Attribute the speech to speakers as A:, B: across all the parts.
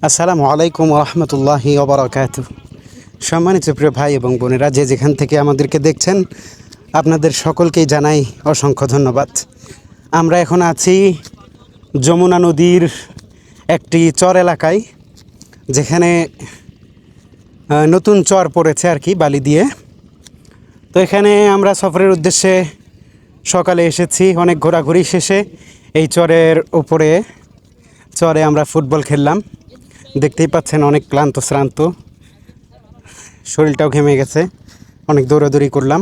A: আসসালামু আলাইকুম রহমতুল্লাহি ওবরাকাতুহ। সম্মানিত প্রিয় ভাই এবং বোনেরা, যে যেখান থেকে আমাদেরকে দেখছেন, আপনাদের সকলকেই জানাই অসংখ্য ধন্যবাদ। আমরা এখন আছি যমুনা নদীর একটি চর এলাকায়, যেখানে নতুন চর পড়েছে আর কি, বালি দিয়ে। তো এখানে আমরা সফরের উদ্দেশ্যে সকালে এসেছি। অনেক ঘোরাঘুরি শেষে এই চরে আমরা ফুটবল খেললাম। দেখতেই পাচ্ছেন, অনেক ক্লান্ত শ্রান্ত, শরীরটাও ঘেমে গেছে, অনেক দৌড়াদৌড়ি করলাম।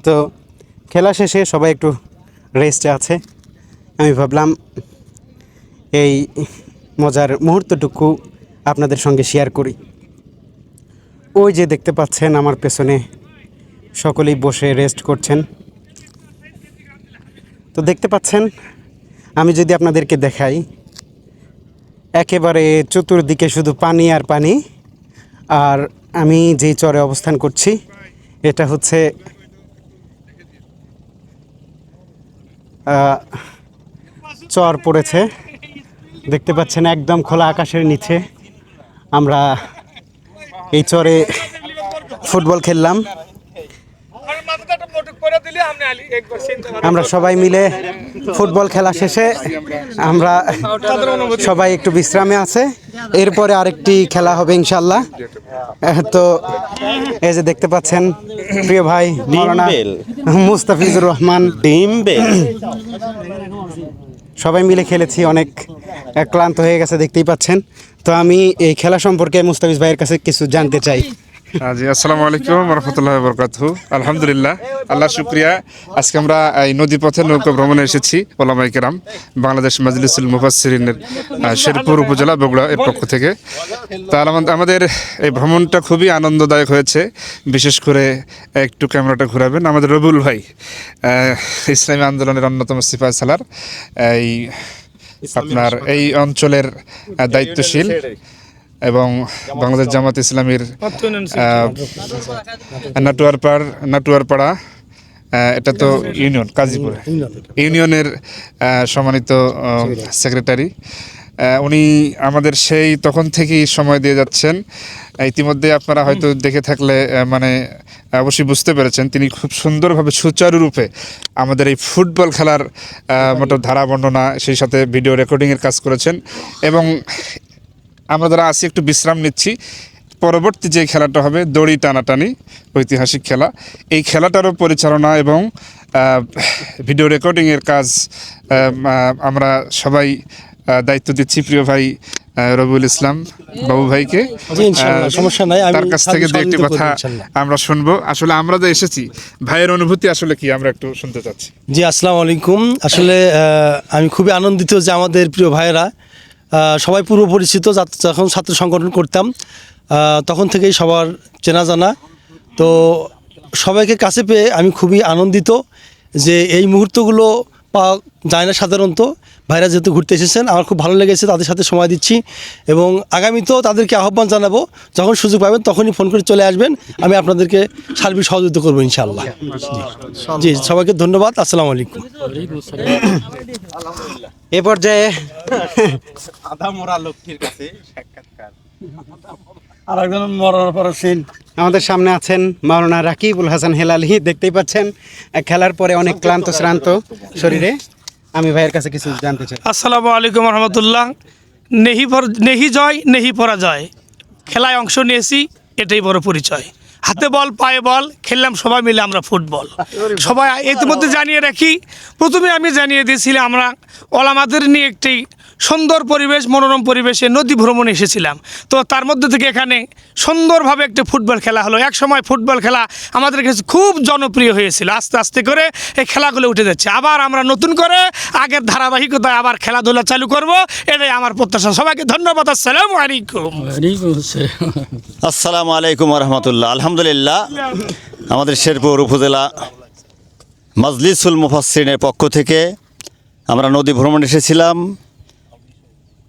A: তো খেলা শেষে সবাই একটু রেস্টে আছে। আমি ভাবলাম এই মজার মুহূর্তটুকু আপনাদের সঙ্গে শেয়ার করি। ওই যে দেখতে পাচ্ছেন আমার পেছনে সকলেই বসে রেস্ট করছেন। তো দেখতে পাচ্ছেন, আমি যদি আপনাদেরকে দেখাই, একেবারে চতুর্দিকে শুধু পানি আর পানি। আর আমি যেই চরে অবস্থান করছি, এটা হচ্ছে চর পড়েছে, দেখতে পাচ্ছেন একদম খোলা আকাশের নিচে আমরা এই চরে ফুটবল খেললাম। আমরা সবাই মিলে ফুটবল খেলা শেষে আমরা সবাই একটু বিশ্রামে আছে। এরপরে আরেকটি খেলা হবে ইনশাল্লাহ। তো এই যে দেখতে পাচ্ছেন প্রিয় ভাই মাওলানা মুস্তাফিজুর রহমান, সবাই মিলে খেলেছি, অনেক ক্লান্ত হয়ে গেছে দেখতেই পাচ্ছেন। তো আমি এই খেলা সম্পর্কে মুস্তাফিজ ভাইয়ের কাছে কিছু জানতে চাই।
B: জি, আসসালামু আলাইকুম রহমতুল্লাহি ওয়া বারাকাতুহু। আলহামদুলিল্লাহ, আল্লাহ শুকরিয়া। আজকে আমরা এই নদী পথে নৌকা ভ্রমণে এসেছি ওলামায়ে কেরাম, বাংলাদেশ মাজলিসুল মুফাসসিরিনের শেরপুর উপজেলা বগুড়া এর পক্ষ থেকে। তা আমাদের এই ভ্রমণটা খুবই আনন্দদায়ক হয়েছে। বিশেষ করে একটু ক্যামেরাটা ঘোরাবেন, আমাদের রবিউল ভাই, ইসলামী আন্দোলনের অন্যতম সিপাহ সালার, এই আপনার এই অঞ্চলের দায়িত্বশীল এবং বাংলাদেশ জামাত ইসলামীর নাটুয়ারপাড়া, এটা তো ইউনিয়ন, কাজীপুর ইউনিয়নের সম্মানিত সেক্রেটারি, উনি আমাদের সেই তখন থেকেই সময় দিয়ে যাচ্ছেন। ইতিমধ্যে আপনারা হয়তো দেখে থাকলে মানে অবশ্যই বুঝতে পেরেছেন, তিনি খুব সুন্দরভাবে সুচারুরূপে আমাদের এই ফুটবল খেলার মোট ধারা বর্ণনা, সেই সাথে ভিডিও রেকর্ডিংয়ের কাজ করেছেন। এবং আমরা যারা আছি একটু বিশ্রাম নিচ্ছি। পরবর্তী যে খেলাটা হবে দড়ি টানাটানি, ঐতিহাসিক খেলা, এই খেলাটারও পরিচালনা এবং ভিডিও রেকর্ডিংয়ের কাজ আমরা সবাই দায়িত্ব দিচ্ছি প্রিয় ভাই রবিউল ইসলাম বাবু ভাইকে।
C: সমস্যা নাই,
B: তার কাছ থেকে দু একটি কথা আমরা শুনবো। আসলে আমরা যে এসেছি, ভাইয়ের অনুভূতি আসলে কি আমরা একটু শুনতে চাচ্ছি।
C: জি, আসসালামু আলাইকুম। আসলে আমি খুবই আনন্দিত যে আমাদের প্রিয় ভাইয়েরা সবাই পূর্ব পরিচিত। যখন ছাত্র সংগঠন করতাম তখন থেকেই সবার চেনা জানা। তো সবাইকে কাছে পেয়ে আমি খুবই আনন্দিত যে এই মুহূর্তগুলো পাওয়া যায় না সাধারণত। ভাইরা যেহেতু ঘুরতে এসেছেন, আমার খুব ভালো লেগেছে, তাদের সাথে সময় দিচ্ছি। এবং আগামীতেও তাদেরকে আহ্বান জানাবো, যখন সুযোগ পাবেন তখনই ফোন করে চলে আসবেন, আমি আপনাদেরকে সার্বিক সহযোগিতা করবো ইনশাআল্লাহ। জি, সবাইকে ধন্যবাদ। আসসালামু আলাইকুম।
A: এ পর্যায়ে আমাদের সামনে আছেন মাওলানা রাকিবুল হাসান হেলালি। দেখতেই পাচ্ছেন খেলার পরে অনেক ক্লান্ত শ্রান্ত শরীরে। আমি ভাইয়ের কাছে কিছু জানতে চাই।
D: আসসালামু আলাইকুম রহমতুল্লাহ। নেহি জয় নেহি পরাজয়, খেলায় অংশ নিয়েছি, এটাই বড় পরিচয়। হাতে বল পায়ে বল খেললাম সবাই মিলে আমরা ফুটবল। সবাই ইতিমধ্যে জানিয়ে রাখি, প্রথমে আমি জানিয়ে দিয়েছিলাম আমরা ওলামাদের নিয়ে একটি সুন্দর পরিবেশ, মনোরম পরিবেশে নদী ভ্রমণে এসেছিলাম। তো তার মধ্যে থেকে এখানে সুন্দরভাবে একটি ফুটবল খেলা হলো। এক সময় ফুটবল খেলা আমাদের কাছে খুব জনপ্রিয় হয়েছিল, আস্তে আস্তে করে এই খেলাগুলো উঠে যাচ্ছে। আবার আমরা নতুন করে আগের ধারাবাহিকতায় আবার খেলাধুলা চালু করব, এটাই আমার প্রত্যাশা। সবাইকে ধন্যবাদ। আসসালামু আলাইকুম।
E: আসসালামু আলাইকুম রহমতুল্লাহ। আলহামদুলিল্লাহ, আমাদের শেরপুর উপজেলা মাজলিসুল মুফাসসিরিনের পক্ষ থেকে আমরা নদী ভ্রমণ এসেছিলাম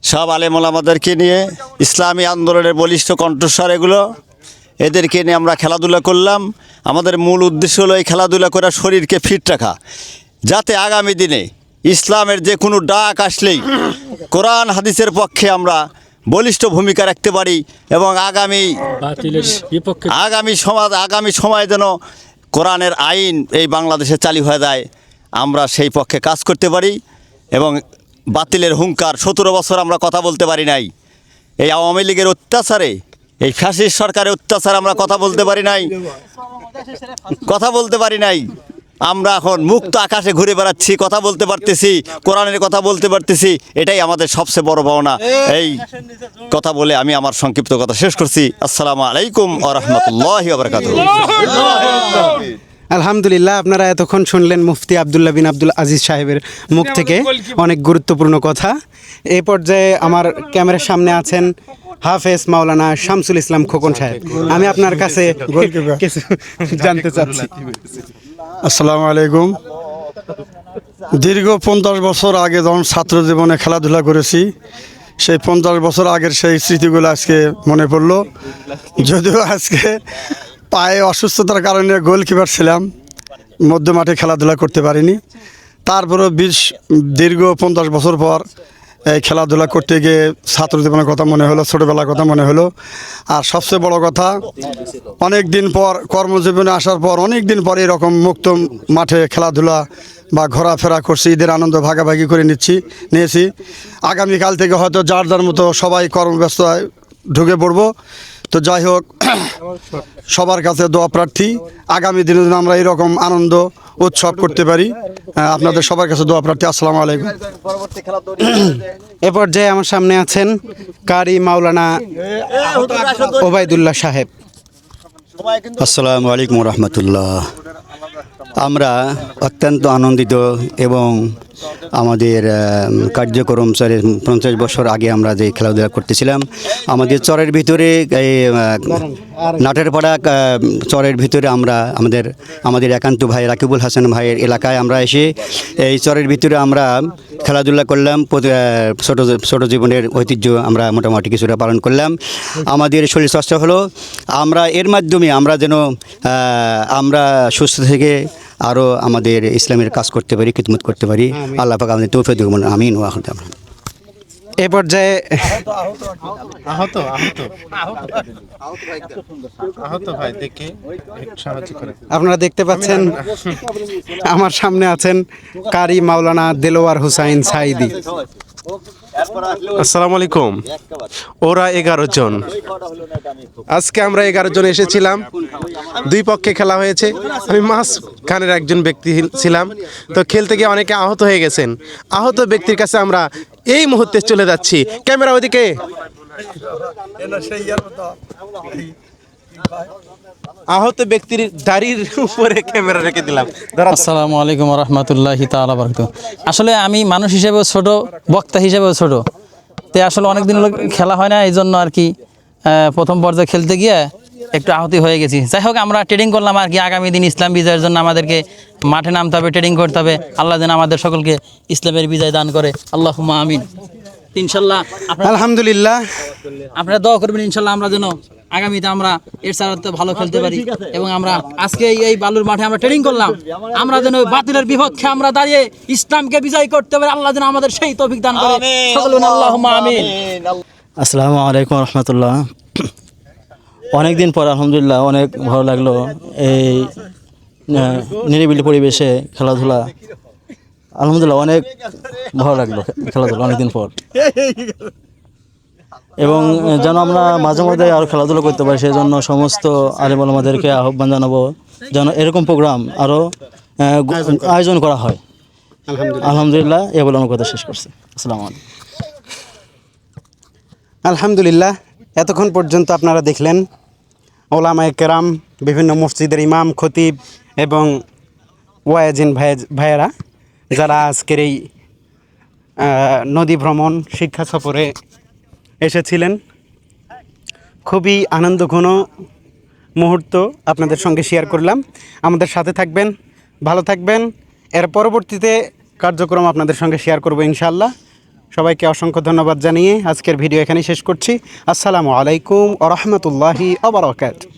E: সব আলেম ওলামাদেরকে নিয়ে। ইসলামী আন্দোলনের বলিষ্ঠ কণ্ঠস্বর এগুলো, এদেরকে নিয়ে আমরা খেলাধুলা করলাম। আমাদের মূল উদ্দেশ্য হলো এই খেলাধুলা করে শরীরকে ফিট রাখা, যাতে আগামী দিনে ইসলামের যে কোনো ডাক আসলেই কোরআন হাদিসের পক্ষে আমরা বলিষ্ঠ ভূমিকা রাখতে পারি এবং আগামী সময় যেন কোরআনের আইন এই বাংলাদেশে চালু হয়ে যায়, আমরা সেই পক্ষে কাজ করতে পারি। এবং বাতিলের হুঙ্কার 17 বছর আমরা কথা বলতে পারি নাই, এই আওয়ামী লীগের অত্যাচারে, এই ফ্যাসিস্ট সরকারের অত্যাচারে আমরা কথা বলতে পারি নাই। আমরা এখন মুক্ত আকাশে ঘুরে বেড়াচ্ছি, কথা বলতে পারতেছি, কোরআনের কথা বলতে পারতেছি, এটাই আমাদের সবচেয়ে বড় পাওনা। এই কথা বলে আমি আমার সংক্ষিপ্ত কথা শেষ করছি। আসসালামু আলাইকুম ওয়া রাহমাতুল্লাহি ওয়া বারাকাতুহু।
A: আলহামদুলিল্লাহ, আপনারা এতক্ষণ শুনলেন মুফতি আব্দুল্লাহ বিন আব্দুল আজিজ সাহেবের মুখ থেকে অনেক গুরুত্বপূর্ণ কথা। এই পর্যায়ে আমার ক্যামেরার সামনে আছেন হাফেজ মাওলানা শামসুল ইসলাম খোকন সাহেব। আমি আপনার কাছে কিছু জানতে চাচ্ছি।
F: আসসালামু আলাইকুম। দীর্ঘ 50 বছর আগে যখন ছাত্র জীবনে খেলাধুলা করেছি, সেই 50 বছর আগের সেই স্মৃতিগুলো আজকে মনে পড়লো। যদিও আজকে পায়ে অসুস্থতার কারণে গোলকিপার ছিলাম, মধ্য মাঠে খেলাধুলা করতে পারিনি। তারপরেও দীর্ঘ 50 বছর পর এই খেলাধুলা করতে গিয়ে ছাত্র জীবনের কথা মনে হলো, ছোটোবেলার কথা মনে হলো। আর সবচেয়ে বড় কথা, অনেক দিন পর কর্মজীবনে আসার পর অনেক দিন পর এরকম মুক্ত মাঠে খেলাধুলা বা ঘোরাফেরা করছি, ঈদের আনন্দ ভাগাভাগি করে নিয়েছি। আগামীকাল থেকে হয়তো যার যার মতো সবাই কর্মব্যস্ততায় ঢুকে পড়বো। তো যাই হোক, সবার কাছে দোয়া প্রার্থী, আগামী দিনে যেন আমরা এরকম আনন্দ উৎসব করতে পারি। আপনাদের সবার কাছে দোয়া প্রার্থী। আসসালামু আলাইকুম।
A: এ পর্যায়ে আমার সামনে আছেন কারি মাওলানা ওবায়দুল্লাহ সাহেব।
G: আসসালামু আলাইকুম রহমতুল্লাহ। আমরা অত্যন্ত আনন্দিত এবং আমাদের কার্যক্রম 50 বছর আগে আমরা যে খেলাধুলা করতেছিলাম, আমাদের চরের ভিতরে এই নাটের পাড়া চরের ভিতরে আমরা আমাদের একান্ত ভাই রাকিবুল হাসান ভাইয়ের এলাকায় আমরা এসে এই চরের ভিতরে আমরা খেলাধুলা করলাম। ছোট জীবনের ঐতিহ্য আমরা মোটামুটি কিছুটা পালন করলাম। আমাদের শরীর চর্চা হলো, আমরা এর মাধ্যমে আমরা যেন আমরা সুস্থ থেকে আরও আমাদের ইসলামের কাজ করতে পারি, খিদমত করতে পারি। আল্লাহ পাক আমাদের তৌফিক দিন, আমিন ওয়া আমিন।
A: এ পর্যায়ে আপনারা দেখতে পাচ্ছেন আমার সামনে আছেন কারি মাওলানা দেলোয়ার হুসাইন সাইদি।
H: আসসালামু আলাইকুম। ওরা 11 জন, আজকে আমরা 11 জন এসেছিলাম। 2 পক্ষে খেলা হয়েছে, আমি মাঝখানের একজন ব্যক্তি ছিলাম। তো খেলতে গিয়ে অনেকে আহত হয়ে গেছেন। আহত ব্যক্তির কাছে আমরা এই মুহূর্তে চলে যাচ্ছি। ক্যামেরা ওদিকে। আহত ব্যক্তির দাড়ির উপরে ক্যামেরা রেখে দিলাম।
I: আসসালামু আলাইকুম রহমতুল্লাহি তাআলা বারাকাতুহু। আসলে আমি মানুষ হিসেবেও ছোট, বক্তা হিসেবেও ছোট, তো আসলে অনেকদিন খেলা হয় না, এই জন্য আর কি প্রথম পর্যায়ে খেলতে গিয়ে একটু আহতি হয়ে গেছি। যাই হোক, আমরা ট্রেনিং করলাম আর কি, আগামী দিন ইসলাম বিজয়ের জন্য আমাদেরকে মাঠে নামতে হবে, ট্রেনিং করতে হবে। আল্লাহ যেন আমাদের সকলকে ইসলামের বিজয় দান করে। আল্লাহুম্মা আমিন। ইনশাল্লাহ
A: আলহামদুলিল্লাহ,
I: আপনারা দোয়া করবেন ইনশাল্লাহ আমরা যেন আগামীতে আমরা এর সাথে ভালো খেলতে পারি। এবং আমরা আজকে এই বালুর মাঠে আমরা ট্রেনিং করলাম, আমরা যেন বাতিলের বিপক্ষে আমরা দাঁড়িয়ে ইসলামকে বিজয় করতে পারি। আল্লাহ যেন আমাদের সেই তৌফিক দান করে। সকলে আল্লাহুম্মা আমিন।
G: আসসালামু আলাইকুম রহমতুল্লাহ। অনেক দিন পর আলহামদুলিল্লাহ অনেক ভালো লাগলো এই নিরিবিলি পরিবেশে খেলাধুলা। আলহামদুলিল্লাহ অনেক ভালো লাগলো খেলাধুলা অনেকদিন পর। এবং যেন আমরা মাঝে মধ্যে আরও খেলাধুলা করতে পারি, সেই জন্য সমস্ত আলেম ওলামাদেরকে আহ্বান জানাবো যেন এরকম প্রোগ্রাম আরও আয়োজন করা হয়। আলহামদুলিল্লাহ, এ বলে আমার কথা শেষ করছি। আসসালামু আলাইকুম।
A: আলহামদুলিল্লাহ, এতক্ষণ পর্যন্ত আপনারা দেখলেন ওলামায়ে কেরাম, বিভিন্ন মসজিদের ইমাম, খতিব এবং ওয়াইজিন ভাইয়েরা যারা আজকের এই নদী ভ্রমণ শিক্ষা সফরে এসেছিলেন। খুবই আনন্দঘন মুহূর্ত আপনাদের সঙ্গে শেয়ার করলাম। আমাদের সাথে থাকবেন, ভালো থাকবেন। এর পরবর্তীতে কার্যক্রম আপনাদের সঙ্গে শেয়ার করব ইনশাআল্লাহ। সবাইকে অসংখ্য ধন্যবাদ জানিয়ে আজকের ভিডিও এখানেই শেষ করছি। আসসালামু আলাইকুম ওয়া রাহমাতুল্লাহি ওয়া বারাকাতুহু।